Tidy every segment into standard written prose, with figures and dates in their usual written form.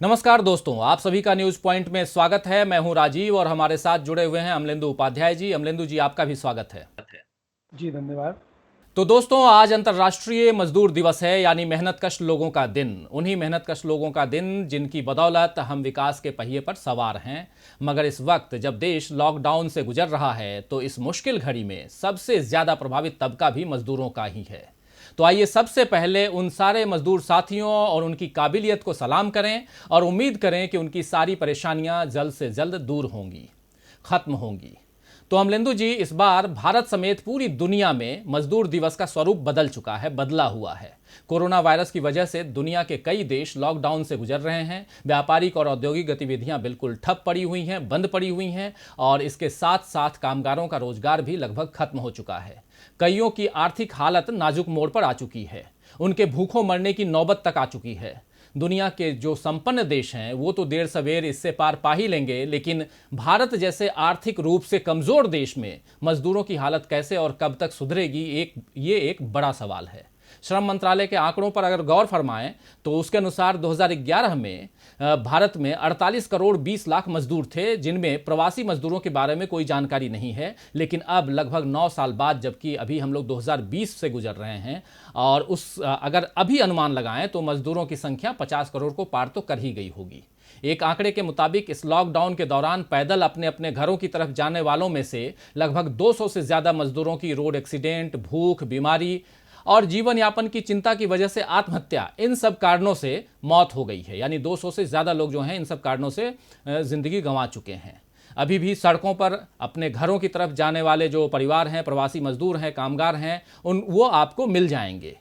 नमस्कार दोस्तों, आप सभी का न्यूज पॉइंट में स्वागत है। मैं हूं राजीव और हमारे साथ जुड़े हुए हैं अमलेंदु उपाध्याय जी। अमलेंदु जी, आपका भी स्वागत है। जी धन्यवाद। तो दोस्तों, आज अंतर्राष्ट्रीय मजदूर दिवस है, यानी मेहनतकश लोगों का दिन। उन्हीं मेहनतकश लोगों का दिन जिनकी बदौलत हम विकास के पहिए पर सवार हैं। मगर इस वक्त जब देश लॉकडाउन से गुजर रहा है तो इस मुश्किल घड़ी में सबसे ज्यादा प्रभावित तबका भी मजदूरों का ही है। तो आइए सबसे पहले उन सारे मजदूर साथियों और उनकी काबिलियत को सलाम करें और उम्मीद करें कि उनकी सारी परेशानियां जल्द से जल्द दूर होंगी, खत्म होंगी। तो अमलेंदु जी, इस बार भारत समेत पूरी दुनिया में मजदूर दिवस का स्वरूप बदल चुका है, बदला हुआ है। कोरोना वायरस की वजह से दुनिया के कई देश लॉकडाउन से गुजर रहे हैं। व्यापारिक और औद्योगिक गतिविधियां बिल्कुल ठप पड़ी हुई हैं, बंद पड़ी हुई हैं, और इसके साथ साथ कामगारों का रोजगार भी लगभग खत्म हो चुका है। कईयों की आर्थिक हालत नाजुक मोड़ पर आ चुकी है। उनके भूखों मरने की नौबत तक आ चुकी है। दुनिया के जो संपन्न देश हैं वो तो देर सवेर इससे पार पा ही लेंगे, लेकिन भारत जैसे आर्थिक रूप से कमजोर देश में मजदूरों की हालत कैसे और कब तक सुधरेगी, ये एक बड़ा सवाल है। श्रम मंत्रालय के आंकड़ों पर अगर गौर फरमाएं तो उसके अनुसार 2011 में भारत में 48 करोड़ 20 लाख मजदूर थे, जिनमें प्रवासी मजदूरों के बारे में कोई जानकारी नहीं है। लेकिन अब लगभग 9 साल बाद, जबकि अभी हम लोग 2020 से गुजर रहे हैं, और अगर अभी अनुमान लगाएं तो मजदूरों की संख्या 50 करोड़ को पार तो कर ही गई होगी। एक आंकड़े के मुताबिक इस लॉकडाउन के दौरान पैदल अपने अपने घरों की तरफ जाने वालों में से लगभग 200 से ज्यादा मजदूरों की रोड एक्सीडेंट, भूख, बीमारी और जीवन यापन की चिंता की वजह से आत्महत्या, इन सब कारणों से मौत हो गई है। यानी 200 से ज्यादा लोग जो हैं इन सब कारणों से जिंदगी गंवा चुके हैं। अभी भी सड़कों पर अपने घरों की तरफ जाने वाले जो परिवार हैं, प्रवासी मजदूर हैं, कामगार हैं, वो आपको मिल जाएंगे।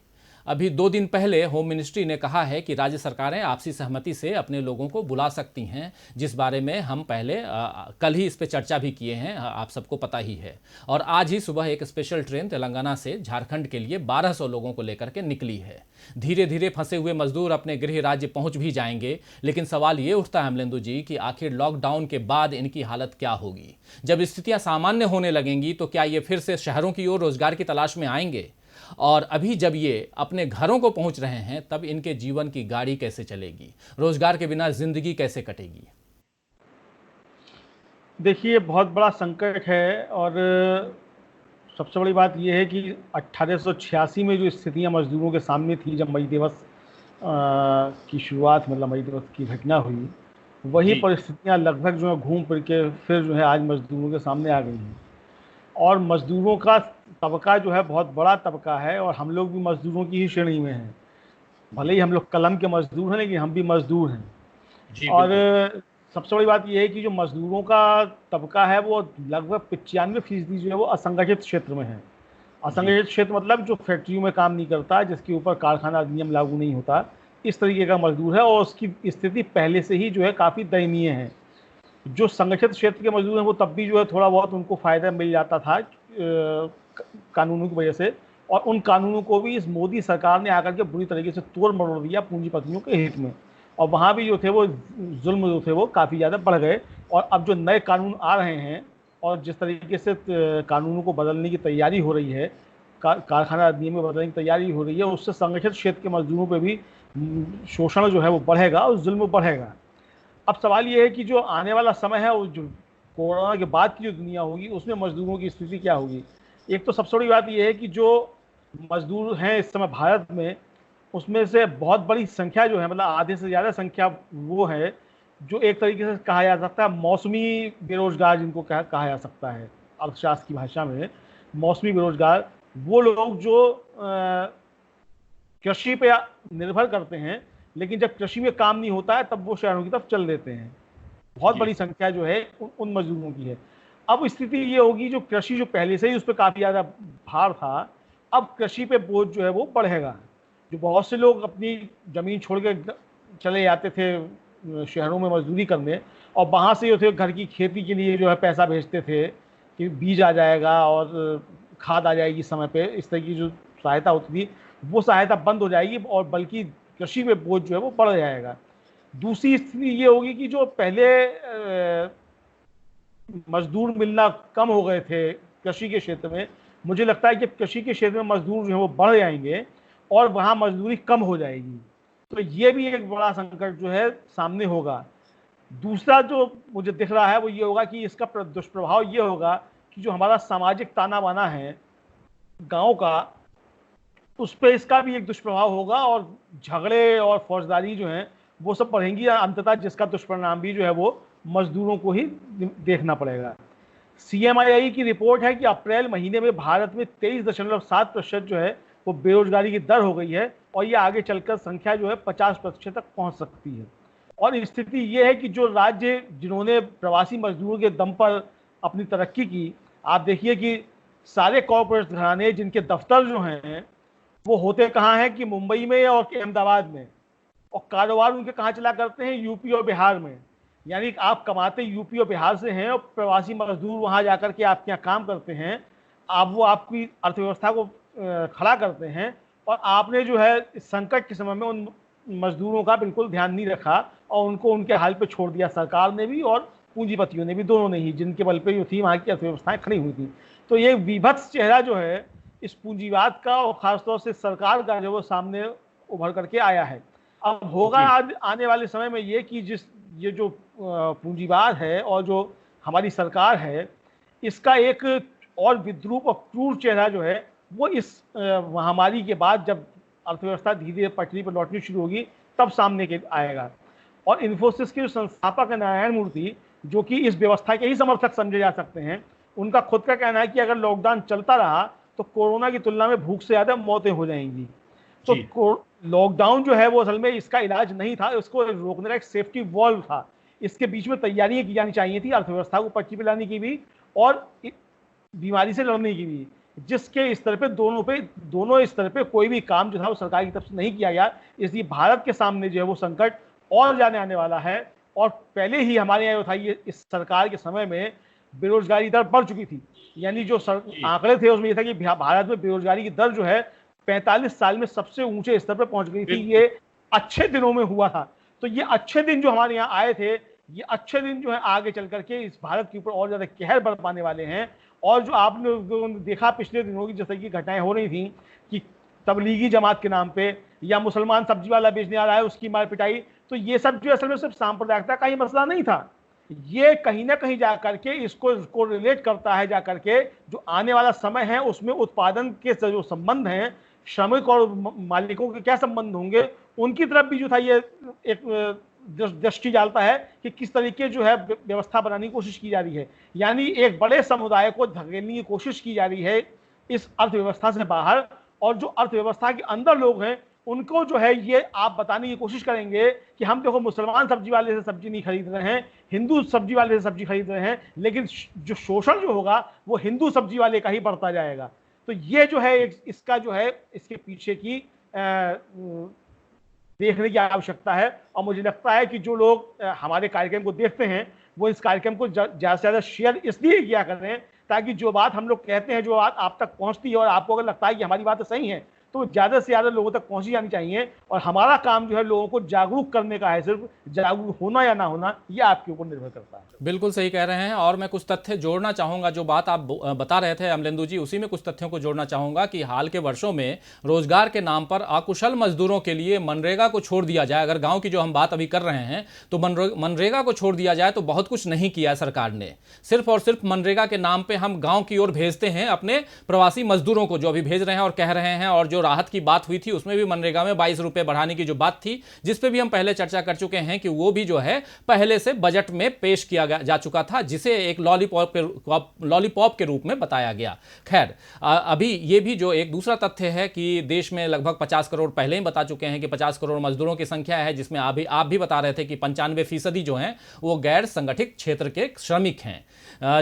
अभी 2 दिन पहले होम मिनिस्ट्री ने कहा है कि राज्य सरकारें आपसी सहमति से अपने लोगों को बुला सकती हैं, जिस बारे में हम पहले कल ही इस पर चर्चा भी किए हैं, आप सबको पता ही है। और आज ही सुबह एक स्पेशल ट्रेन तेलंगाना से झारखंड के लिए 1200 लोगों को लेकर के निकली है। धीरे धीरे फंसे हुए मजदूर अपने गृह राज्य पहुंच भी जाएंगे, लेकिन सवाल ये उठता है अमलेंदु जी कि आखिर लॉकडाउन के बाद इनकी हालत क्या होगी। जब स्थितियां सामान्य होने लगेंगी तो क्या ये फिर से शहरों की ओर रोजगार की तलाश में आएंगे? और अभी जब ये अपने घरों को पहुंच रहे हैं तब इनके जीवन की गाड़ी कैसे चलेगी? रोजगार के बिना जिंदगी कैसे कटेगी? देखिए, बहुत बड़ा संकट है। और सबसे बड़ी बात यह है कि 1886 में जो स्थितियां मजदूरों के सामने थी, जब मई दिवस की शुरुआत, मतलब मई दिवस की घटना हुई, वही जी। परिस्थितियां लगभग जो है घूम फिर के फिर जो है आज मजदूरों के सामने आ गई हैं। और मजदूरों का तबका जो है बहुत बड़ा तबका है, और हम लोग भी मजदूरों की ही श्रेणी में हैं। भले ही हम लोग कलम के मजदूर हैं, लेकिन हम भी मजदूर हैं। जी और बिल्कुल। सबसे बड़ी बात यह है कि जो मजदूरों का तबका है वो लगभग 95% जो है वो असंगठित क्षेत्र में है। जी। असंगठित क्षेत्र मतलब जो फैक्ट्रियों में काम नहीं करता, जिसके ऊपर कारखाना अधिनियम लागू नहीं होता, इस तरीके का मजदूर है। और उसकी स्थिति पहले से ही जो है काफ़ी दयनीय है। जो संगठित क्षेत्र के मजदूर हैं वो तब भी जो है थोड़ा बहुत उनको फ़ायदा मिल जाता था कानूनों की वजह से। और उन कानूनों को भी इस मोदी सरकार ने आकर के बुरी तरीके से तोड़ मरोड़ दिया पूंजीपतियों के हित में। और वहाँ भी जो थे वो जुल्म जो थे वो काफ़ी ज़्यादा बढ़ गए। और अब जो नए कानून आ रहे हैं और जिस तरीके से कानूनों को बदलने की तैयारी हो रही है, कारखाना अधिनियम में बदलने की तैयारी हो रही है, उससे संगठित क्षेत्र के मजदूरों पर भी शोषण जो है वो बढ़ेगा और जुल्म बढ़ेगा। अब सवाल ये है कि जो आने वाला समय है, वो जो कोरोना के बाद की जो दुनिया होगी, उसमें मजदूरों की स्थिति क्या होगी। एक तो सबसे बड़ी बात यह है कि जो मजदूर हैं इस समय भारत में, उसमें से बहुत बड़ी संख्या जो है, मतलब आधे से ज़्यादा संख्या वो है जो एक तरीके से कहा जा सकता है मौसमी बेरोजगार, जिनको कहा जा सकता है अर्थशास्त्र की भाषा में मौसमी बेरोजगार। वो लोग जो कृषि पे निर्भर करते हैं, लेकिन जब कृषि में काम नहीं होता है तब वो शहरों की तरफ चल देते हैं। बहुत जी। बड़ी संख्या जो है उन मजदूरों की है। अब स्थिति ये होगी, जो कृषि जो पहले से ही उस पर काफ़ी ज़्यादा भार था, अब कृषि पे बोझ जो है वो बढ़ेगा। जो बहुत से लोग अपनी ज़मीन छोड़ के चले जाते थे शहरों में मजदूरी करने, और वहाँ से जो थे घर की खेती के लिए जो है पैसा भेजते थे कि बीज आ जाएगा और खाद आ जाएगी समय पे, इस तरह की जो सहायता होती थी, वो सहायता बंद हो जाएगी और बल्कि कृषि में बोझ जो है वो बढ़ जाएगा। दूसरी स्थिति ये होगी कि जो पहले मजदूर मिलना कम हो गए थे कृषि के क्षेत्र में, मुझे लगता है कि कृषि के क्षेत्र में मजदूर जो है वो बढ़ जाएंगे और वहाँ मजदूरी कम हो जाएगी। तो ये भी एक बड़ा संकट जो है सामने होगा। दूसरा जो मुझे दिख रहा है वो ये होगा कि इसका दुष्प्रभाव ये होगा कि जो हमारा सामाजिक ताना बाना है गांव का, उस पर इसका भी एक दुष्प्रभाव होगा और झगड़े और फौजदारी जो हैं वो सब बढ़ेंगी अंततः, जिसका दुष्परिणाम भी जो है वो मजदूरों को ही देखना पड़ेगा। CMII की रिपोर्ट है कि अप्रैल महीने में भारत में 23.7% जो है वो बेरोजगारी की दर हो गई है और ये आगे चलकर संख्या जो है 50% तक पहुंच सकती है। और स्थिति ये है कि जो राज्य जिन्होंने प्रवासी मजदूरों के दम पर अपनी तरक्की की, आप देखिए कि सारे कॉर्पोरेट घराने जिनके दफ्तर जो हैं वो होते कहाँ हैं कि मुंबई में और अहमदाबाद में, और कारोबार उनके कहाँ चला करते हैं, यूपी और बिहार में। यानी आप कमाते यूपी और बिहार से हैं और प्रवासी मजदूर वहाँ जाकर के आपके यहाँ काम करते हैं, आप वो आपकी अर्थव्यवस्था को खड़ा करते हैं। और आपने जो है इस संकट के समय में उन मजदूरों का बिल्कुल ध्यान नहीं रखा और उनको उनके हाल पे छोड़ दिया, सरकार ने भी और पूंजीपतियों ने भी, दोनों ने ही, जिनके बल पे जो थी वहाँ की अर्थव्यवस्थाएं खड़ी हुई थी। तो ये विभत्स चेहरा जो है इस पूंजीवाद का और खासतौर से सरकार का जो वो सामने उभर करके आया है। अब होगा आने वाले समय में ये कि ये जो पूंजीवाद है और जो हमारी सरकार है, इसका एक और विद्रूप और क्रूर चेहरा जो है वो इस महामारी के बाद, जब अर्थव्यवस्था धीरे धीरे पटरी पर लौटनी शुरू होगी, तब सामने के आएगा। और इन्फोसिस के जो संस्थापक है नारायण मूर्ति, जो कि इस व्यवस्था के ही समर्थक समझे जा सकते हैं, उनका खुद का कहना है कि अगर लॉकडाउन चलता रहा तो कोरोना की तुलना में भूख से ज्यादा मौतें हो जाएंगी। तो लॉकडाउन जो है वो असल में इसका इलाज नहीं था, इसको रोकने का एक सेफ्टी वॉल्व था। इसके बीच में तैयारियां की जानी चाहिए थी, अर्थव्यवस्था को पटरी पर लाने की भी और बीमारी से लड़ने की भी, जिसके स्तर पे दोनों स्तर पे कोई भी काम जो था वो सरकार की तरफ से नहीं किया गया। इसलिए भारत के सामने जो है वो संकट और ज्यादा आने वाला है। और पहले ही हमारे यहाँ था ये इस सरकार के समय में बेरोजगारी दर बढ़ चुकी थी। यानी जो आंकड़े थे उसमें ये था कि भारत में बेरोजगारी की दर जो है 45 साल में सबसे ऊंचे स्तर पर पहुंच गई थी। ये अच्छे दिनों में हुआ था। तो ये अच्छे दिन जो हमारे यहाँ आए थे, ये अच्छे दिन जो है आगे चल करके इस भारत के ऊपर और ज्यादा कहर बरपाने वाले हैं। और जो आपने देखा पिछले दिनों की जैसे कि घटनाएं हो रही थी कि तबलीगी जमात के नाम पे या मुसलमान सब्जी वाला बेचने आ रहा है उसकी मार पिटाई, तो ये सब जो असल में सिर्फ सांप्रदायिकता का ही मसला नहीं था। ये कहीं ना कहीं जाकर के इसको रिलेट करता है जाकर के जो आने वाला समय है उसमें उत्पादन के जो संबंध हैं, श्रमिक और मालिकों के क्या संबंध होंगे, उनकी तरफ भी जो था ये एक दृष्टि डालता है कि किस तरीके जो है व्यवस्था बनाने की कोशिश की जा रही है। यानी एक बड़े समुदाय को धकेलने की कोशिश की जा रही है इस अर्थव्यवस्था से बाहर, और जो अर्थव्यवस्था के अंदर लोग हैं उनको जो है ये आप बताने की कोशिश करेंगे कि हम देखो मुसलमान सब्जी वाले से सब्जी नहीं खरीद रहे हैं, हिंदू सब्जी वाले से सब्जी खरीद रहे हैं, लेकिन जो शोषण जो होगा वो हिंदू सब्जी वाले का ही बढ़ता जाएगा। तो ये जो है इसका जो है इसके पीछे की देखने की आवश्यकता है। और मुझे लगता है कि जो लोग हमारे कार्यक्रम को देखते हैं वो इस कार्यक्रम को ज़्यादा से ज़्यादा शेयर इसलिए किया कर रहे हैं ताकि जो बात हम लोग कहते हैं, जो बात आप तक पहुंचती है और आपको अगर लगता है कि हमारी बात सही है, तो ज़्यादा से ज़्यादा लोगों तक पहुंची जानी चाहिए। और हमारा काम जो है लोगों को जागरूक करने का है, सिर्फ जागरूक होना या ना होना ये आपके ऊपर निर्भर करता है। बिल्कुल सही कह रहे हैं। और मैं कुछ तथ्य जोड़ना चाहूँगा, जो बात आप बता रहे थे अमलेंदु जी, उसी में कुछ तथ्यों को जोड़ना चाहूँगा कि हाल के वर्षों में रोजगार के नाम पर अकुशल मजदूरों के लिए मनरेगा को छोड़ दिया जाए। अगर गाँव की जो हम बात अभी कर रहे हैं तो मनरेगा को छोड़ दिया जाए तो बहुत कुछ नहीं किया सरकार ने। सिर्फ और सिर्फ मनरेगा के नाम पर हम गाँव की ओर भेजते हैं अपने प्रवासी मजदूरों को, जो अभी भेज रहे हैं और कह रहे हैं। और जो राहत की बात हुई थी उसमें भी मनरेगा में 22 रुपए बढ़ाने की जो बात थी, जिस पे भी हम पहले चर्चा कर चुके हैं कि वो भी जो है पहले से बजट में पेश किया जा चुका था, जिसे एक लॉलीपॉप के रूप में बताया गया। खैर, अभी ये भी जो एक दूसरा तथ्य है कि देश में लगभग 50 करोड़, पहले ही बता चुके हैं कि 50 करोड़ मजदूरों की संख्या है, जिसमें आप भी बता रहे थे कि 95% जो हैं वो गैर संगठित क्षेत्र के श्रमिक हैं।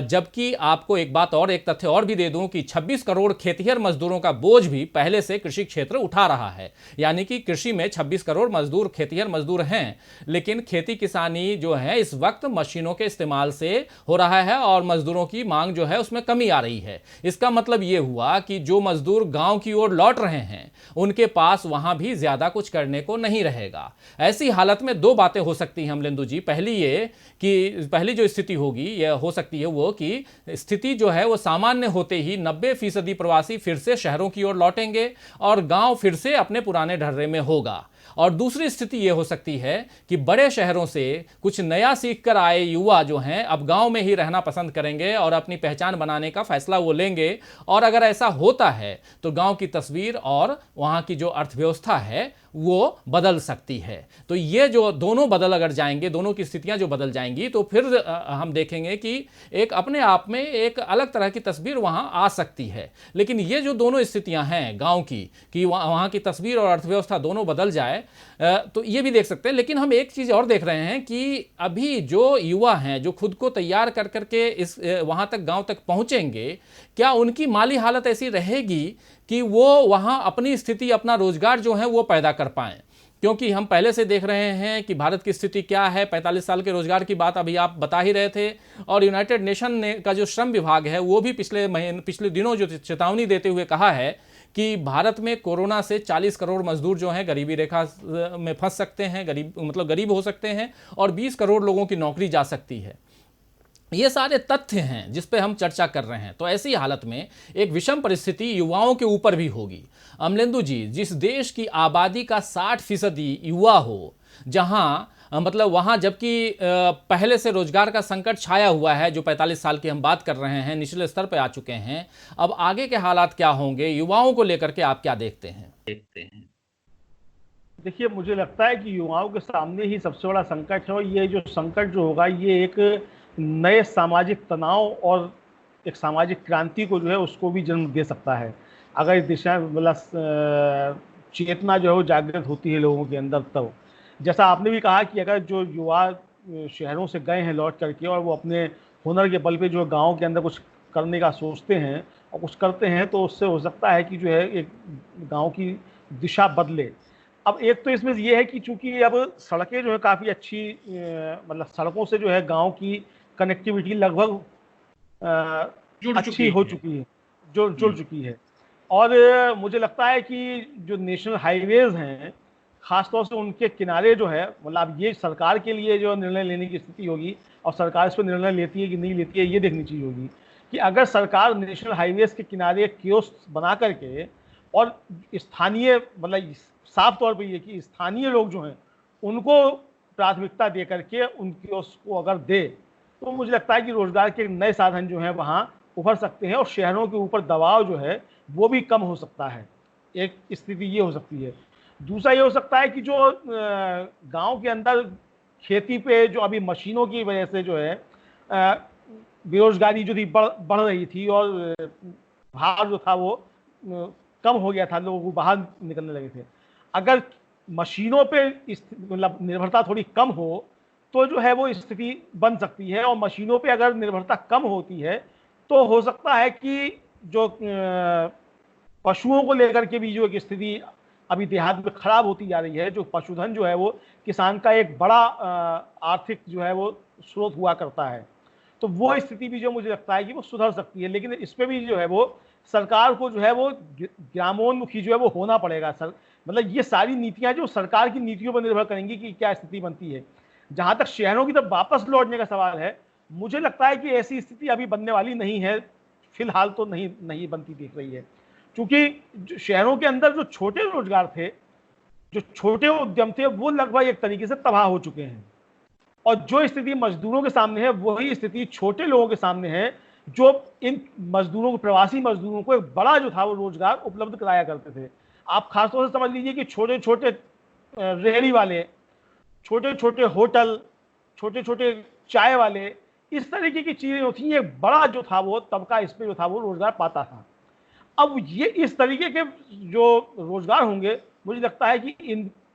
जबकि आपको एक बात और, एक तथ्य और भी दे दूं कि 26 करोड़ खेतिहर मजदूरों का बोझ भी पहले से कृषि क्षेत्र उठा रहा है। यानी कि कृषि में 26 करोड़ मजदूर खेतिहर मजदूर हैं, लेकिन खेती किसानी जो है इस वक्त मशीनों के इस्तेमाल से हो रहा है और मजदूरों की मांग जो है उसमें कमी आ रही है। इसका मतलब यह हुआ कि जो मजदूर गांव की ओर लौट रहे हैं उनके पास वहां भी ज्यादा कुछ करने को नहीं रहेगा। ऐसी हालत में दो बातें हो सकती हैं अमलेंदु जी। पहली ये कि पहली जो स्थिति होगी यह हो सकती है वो कि स्थिति जो है वो सामान्य होते ही 90% प्रवासी फिर से शहरों की ओर लौटेंगे और गांव फिर से अपने पुराने ढर्रे में होगा। और दूसरी स्थिति ये हो सकती है कि बड़े शहरों से कुछ नया सीख कर आए युवा जो हैं अब गांव में ही रहना पसंद करेंगे और अपनी पहचान बनाने का फैसला वो लेंगे। और अगर ऐसा होता है तो गांव की तस्वीर और वहां की जो अर्थव्यवस्था है वो बदल सकती है। तो ये जो दोनों बदल अगर जाएंगे, दोनों की स्थितियां जो बदल जाएंगी, तो फिर हम देखेंगे कि एक अपने आप में एक अलग तरह की तस्वीर वहां आ सकती है। लेकिन ये जो दोनों स्थितियां हैं गांव की, कि वहां की तस्वीर और अर्थव्यवस्था दोनों बदल जाए, तो ये भी देख सकते हैं। लेकिन हम एक चीज़ और देख रहे हैं कि अभी जो युवा हैं जो खुद को तैयार कर करके इस वहां तक, गांव तक पहुंचेंगे, क्या उनकी माली हालत ऐसी रहेगी कि वो वहां अपनी स्थिति, अपना रोजगार जो है वो पैदा कर पाएं? क्योंकि हम पहले से देख रहे हैं कि भारत की स्थिति क्या है। 45 साल के रोजगार की बात अभी आप बता ही रहे थे, और यूनाइटेड नेशन ने का जो श्रम विभाग है वो भी पिछले दिनों जो चेतावनी देते हुए कहा है कि भारत में कोरोना से 40 करोड़ मजदूर जो हैं गरीबी रेखा में फंस सकते हैं, गरीब हो सकते हैं, और 20 करोड़ लोगों की नौकरी जा सकती है। ये सारे तथ्य हैं जिस पे हम चर्चा कर रहे हैं। तो ऐसी हालत में एक विषम परिस्थिति युवाओं के ऊपर भी होगी। अमलेंदु जी, जिस देश की आबादी का 60% युवा हो, जहां मतलब वहां जबकि पहले से रोजगार का संकट छाया हुआ है, जो 45 साल की हम बात कर रहे हैं, निचले स्तर पे आ चुके हैं, अब आगे के हालात क्या होंगे युवाओं को लेकर के, आप क्या देखते हैं? देखिए, मुझे लगता है कि युवाओं के सामने ही सबसे बड़ा संकट है, और ये जो संकट जो होगा ये एक नए सामाजिक तनाव और एक सामाजिक क्रांति को जो है उसको भी जन्म दे सकता है। अगर इस दिशा में मतलब चेतना जो है वो जागृत होती है लोगों के अंदर, तब जैसा आपने भी कहा कि अगर जो युवा शहरों से गए हैं लौट करके और वो अपने हुनर के बल पे जो गांव के अंदर कुछ करने का सोचते हैं और कुछ करते हैं, तो उससे हो सकता है कि जो है एक गांव की दिशा बदले। अब एक तो इसमें ये है कि चूंकि अब सड़कें जो है काफ़ी अच्छी, मतलब सड़कों से जो है गांव की कनेक्टिविटी लगभग अच्छी हो चुकी है, जुड़ चुकी है। और मुझे लगता है कि जो नेशनल हाईवेज हैं, खासतौर से उनके किनारे जो है, मतलब ये सरकार के लिए जो निर्णय लेने की स्थिति होगी, और सरकार इस पर निर्णय लेती है कि नहीं लेती है, ये देखनी चीज़ होगी कि अगर सरकार नेशनल हाईवेज के किनारे कियोस्क बना करके और स्थानीय, मतलब साफ तौर पे ये कि स्थानीय लोग जो हैं उनको प्राथमिकता दे करके उन कियोस्क को अगर दे, तो मुझे लगता है कि रोजगार के नए साधन जो हैं वहाँ उभर सकते हैं और शहरों के ऊपर दबाव जो है वो भी कम हो सकता है। एक स्थिति ये हो सकती है। दूसरा ये हो सकता है कि जो गांव के अंदर खेती पे जो अभी मशीनों की वजह से जो है बेरोजगारी जो थी बढ़ रही थी, और भार जो था वो कम हो गया था, लोगों को बाहर निकलने लगे थे। अगर मशीनों पे मतलब निर्भरता थोड़ी कम हो तो जो है वो स्थिति बन सकती है, और मशीनों पे अगर निर्भरता कम होती है तो हो सकता है कि जो पशुओं को लेकर के भी जो एक स्थिति अभी देहात में खराब होती जा रही है, जो पशुधन जो है वो किसान का एक बड़ा आर्थिक जो है वो स्रोत हुआ करता है, तो वो स्थिति भी जो मुझे लगता है कि वो सुधर सकती है। लेकिन इस पर भी जो है वो सरकार को जो है वो ग्रामोन्मुखी जो है वो होना पड़ेगा। सर मतलब ये सारी नीतियां जो सरकार की नीतियों पर निर्भर करेंगी कि क्या स्थिति बनती है। जहां तक शहरों की तरफ वापस लौटने का सवाल है, मुझे लगता है कि ऐसी स्थिति अभी बनने वाली नहीं है, फिलहाल तो नहीं बनती दिख रही है, क्योंकि शहरों के अंदर जो छोटे रोजगार थे, जो छोटे उद्यम थे, वो लगभग एक तरीके से तबाह हो चुके हैं, और जो स्थिति मजदूरों के सामने है वही स्थिति छोटे लोगों के सामने है, जो इन मजदूरों को, प्रवासी मजदूरों को एक बड़ा जो था वो रोजगार उपलब्ध कराया करते थे। आप खासतौर से समझ लीजिए कि छोटे छोटे रेहड़ी वाले, छोटे छोटे होटल, छोटे छोटे चाय वाले, इस तरीके की चीजें होती, एक बड़ा जो था वो तबका इस पे जो था वो रोजगार पाता था। अब ये इस तरीके के जो रोजगार होंगे, मुझे लगता है कि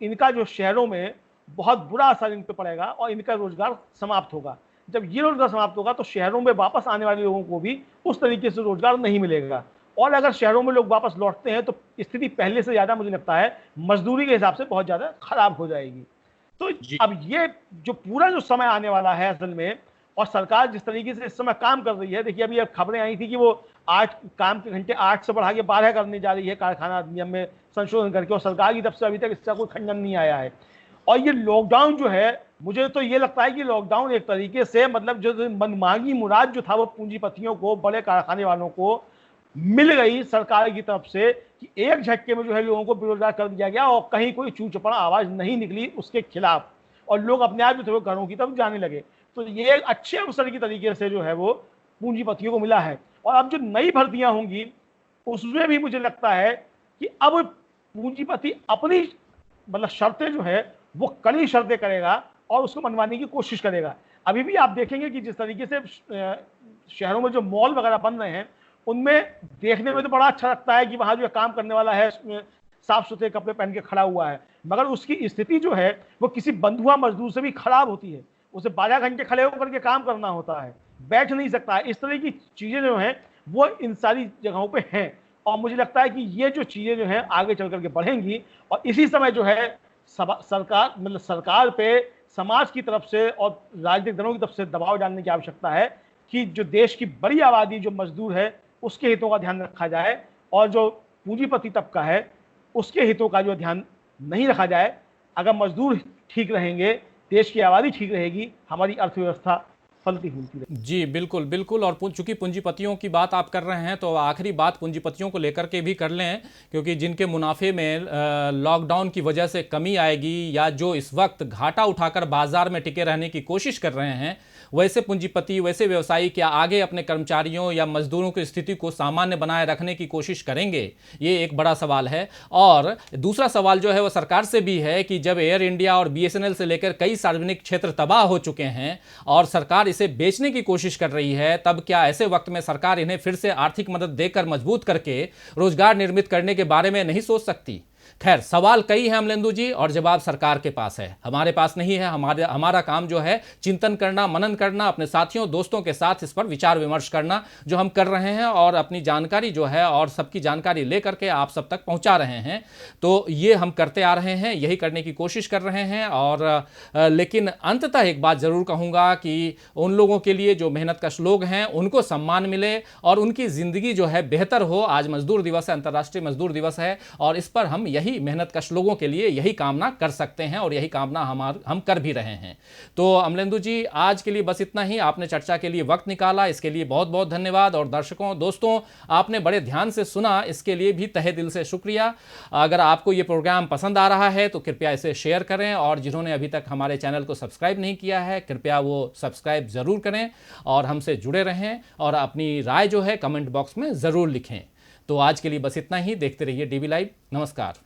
इनका जो शहरों में बहुत बुरा असर इन पे पड़ेगा और इनका रोजगार समाप्त होगा। जब ये रोजगार समाप्त होगा तो शहरों में वापस आने वाले लोगों को भी उस तरीके से रोजगार नहीं मिलेगा, और अगर शहरों में लोग वापस लौटते हैं तो स्थिति पहले से ज्यादा मुझे लगता है मजदूरी के हिसाब से बहुत ज्यादा खराब हो जाएगी। तो अब ये जो पूरा जो समय आने वाला है असल में, और सरकार जिस तरीके से इस समय काम कर रही है, देखिए अभी अब खबरें आई थी कि वो 8 काम के घंटे 8 से बढ़ा के 12 करने जा रही है कारखाना अधिनियम में संशोधन करके, और सरकार की तरफ से अभी तक इसका कोई खंडन नहीं आया है। और ये लॉकडाउन जो है, मुझे तो ये लगता है कि लॉकडाउन एक तरीके से मतलब जो मनमांगी मुराद जो था वो पूंजीपतियों को, बड़े कारखाने वालों को मिल गई सरकार की तरफ से कि एक झटके में जो है लोगों को बेरोजगार कर दिया गया और कहीं कोई चू चपड़ा आवाज नहीं निकली उसके खिलाफ, और लोग अपने आप जो थे घरों की तरफ जाने लगे। तो ये एक अच्छे अवसर की तरीके से जो है वो पूंजीपतियों को मिला है। और अब जो नई भर्तियां होंगी उसमें भी मुझे लगता है कि अब पूंजीपति अपनी मतलब शर्तें जो है वो कड़ी शर्तें करेगा और उसको मनवाने की कोशिश करेगा। अभी भी आप देखेंगे कि जिस तरीके से शहरों में जो मॉल वगैरह बन रहे हैं उनमें देखने में तो बड़ा अच्छा लगता है कि वहां जो काम करने वाला है साफ सुथरे कपड़े पहन के खड़ा हुआ है, मगर उसकी स्थिति जो है वो किसी बंधुआ मजदूर से भी खराब होती है। उसे 12 घंटे खड़े होकर के काम करना होता है, बैठ नहीं सकता है। इस तरह की चीजें जो हैं वो इन सारी जगहों पे हैं, और मुझे लगता है कि ये जो चीजें जो हैं आगे चल करके बढ़ेंगी। और इसी समय जो है सरकार मतलब सरकार पे समाज की तरफ से और राजनीतिक दलों की तरफ से दबाव डालने की आवश्यकता है कि जो देश की बड़ी आबादी जो मजदूर है उसके हितों का ध्यान रखा जाए, और जो पूंजीपति तबका है उसके हितों का जो ध्यान नहीं रखा जाए। अगर मजदूर ठीक रहेंगे, देश की आबादी ठीक रहेगी, हमारी अर्थव्यवस्था फलती फूलती रहेगी। जी बिल्कुल बिल्कुल। और चूंकि पूंजीपतियों की बात आप कर रहे हैं तो आखिरी बात पूंजीपतियों को लेकर के भी कर लें, क्योंकि जिनके मुनाफे में लॉकडाउन की वजह से कमी आएगी या जो इस वक्त घाटा उठाकर बाजार में टिके रहने की कोशिश कर रहे हैं, वैसे पूंजीपति वैसे व्यवसायी क्या आगे अपने कर्मचारियों या मजदूरों की स्थिति को सामान्य बनाए रखने की कोशिश करेंगे? ये एक बड़ा सवाल है। और दूसरा सवाल जो है वो सरकार से भी है कि जब एयर इंडिया और बीएसएनएल से लेकर कई सार्वजनिक क्षेत्र तबाह हो चुके हैं और सरकार इसे बेचने की कोशिश कर रही है, तब क्या ऐसे वक्त में सरकार इन्हें फिर से आर्थिक मदद देकर मजबूत करके रोजगार निर्मित करने के बारे में नहीं सोच सकती? खैर, सवाल कई हैं अमलेंदु जी और जवाब सरकार के पास है, हमारे पास नहीं है। हमारा काम जो है चिंतन करना, मनन करना, अपने साथियों दोस्तों के साथ इस पर विचार विमर्श करना, जो हम कर रहे हैं, और अपनी जानकारी जो है और सबकी जानकारी लेकर के आप सब तक पहुंचा रहे हैं। तो ये हम करते आ रहे हैं, यही करने की कोशिश कर रहे हैं। और लेकिन अंततः एक बात जरूर कहूँगा कि उन लोगों के लिए जो मेहनतकश लोग हैं उनको सम्मान मिले और उनकी ज़िंदगी जो है बेहतर हो। आज मजदूर दिवस है, अंतर्राष्ट्रीय मजदूर दिवस है, और इस पर हम यही मेहनतकश लोगों के लिए यही कामना कर सकते हैं और यही कामना हम कर भी रहे हैं। तो अमलेंदु जी, आज के लिए बस इतना ही। आपने चर्चा के लिए वक्त निकाला, इसके लिए बहुत बहुत धन्यवाद। और दर्शकों दोस्तों, आपने बड़े ध्यान से सुना, इसके लिए भी तहे दिल से शुक्रिया। अगर आपको ये प्रोग्राम पसंद आ रहा है तो कृपया इसे शेयर करें, और जिन्होंने अभी तक हमारे चैनल को सब्सक्राइब नहीं किया है कृपया वो सब्सक्राइब ज़रूर करें और हमसे जुड़े रहें, और अपनी राय जो है कमेंट बॉक्स में ज़रूर लिखें। तो आज के लिए बस इतना ही। देखते रहिए डीवी लाइव। नमस्कार।